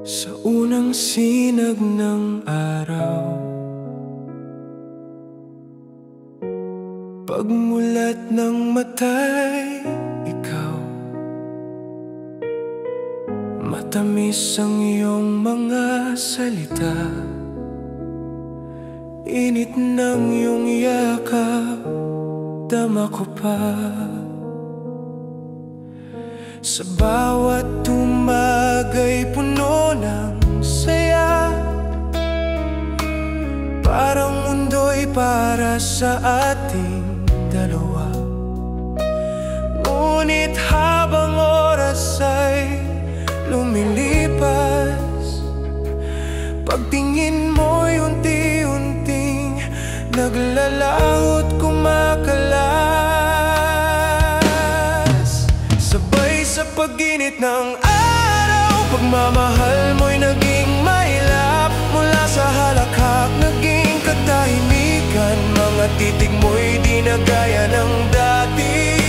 Sa unang sinag ng araw, pagmulat ng mata'y ikaw. Matamis ang iyong mga salita, init ng iyong yakap, dama ko pa. Sa bawat umaga'y puno ng saya, parang mundo'y para sa ating dalawa. Ngunit habang oras ay lumilipas, pagtingin mo'y unti-unting naglalahot, kumakalas. Sabay sa pag-init ng araw, pagmamahal mo'y naging mailap. Mula sa halakhak naging katahimikan, mga titig mo'y di na gaya ng dati.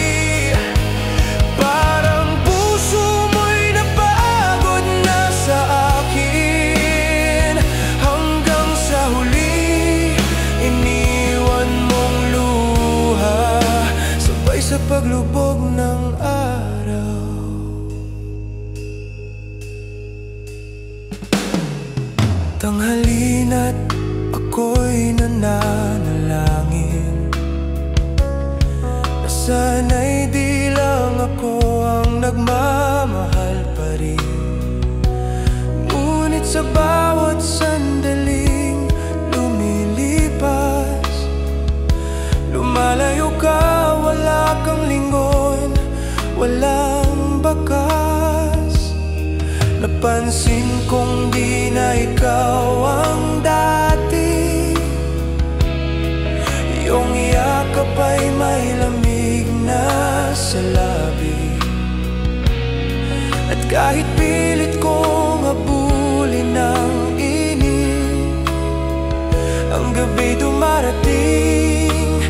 Parang puso mo'y napagod na sa akin, hanggang sa huli iniwan mong luha, sabay sa paglubog ng araw. Tanghalin at ako'y nananalangin na sana'y di lang ako ang nagmamahal pa rin. Ngunit sa bawat sandaling lumilipas, lumalayo ka, wala kang lingon, walang bakas. Napansin kong di na ikaw ang dati, iyong yakap ay may lamig na sa labi. At kahit pilit kong habulin ang init, ang gabi dumarating,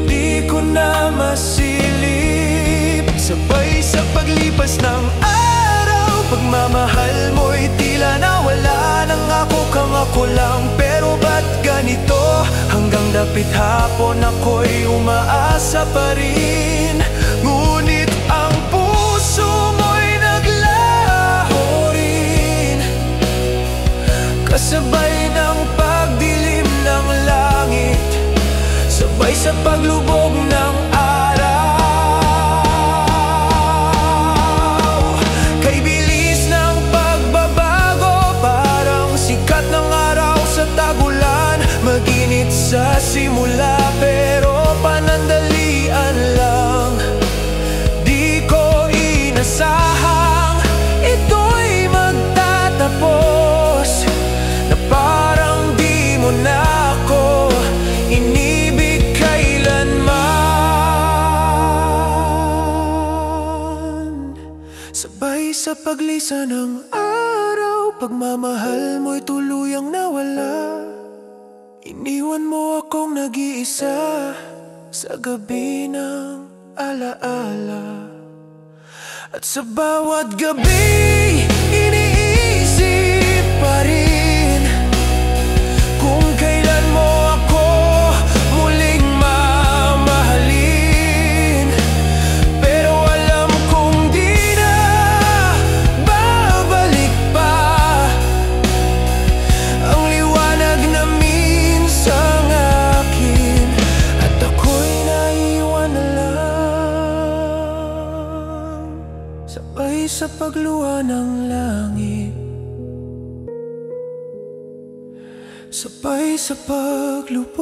di ko na masilip. Sabay sa paglipas ng pagmamahal mo'y tila nawala, nang ako kang ako lang. Pero ba't ganito? Hanggang dapit hapon ako'y umaasa pa rin. Ngunit ang puso mo'y naglaho rin, kasabay ng pagdilim ng langit, sabay sa paglubog ng araw. Maginit sa simula pero panandalian lang, di ko inasahang ito'y magtatapos, na parang di mo na ako inibig kailanman. Sabay sa paglisa ng araw, pagmamahal mo'y tuluyang nawala. Iniwan mo akong nag-iisa sa gabi ng alaala. At sa bawat gabi iniisip pa rin kung kailan mo ako muling mamahalin. Pero alam kong di na babalik pa ang liwanag na sabay sa pagluha ng langit, sabay sa paglubog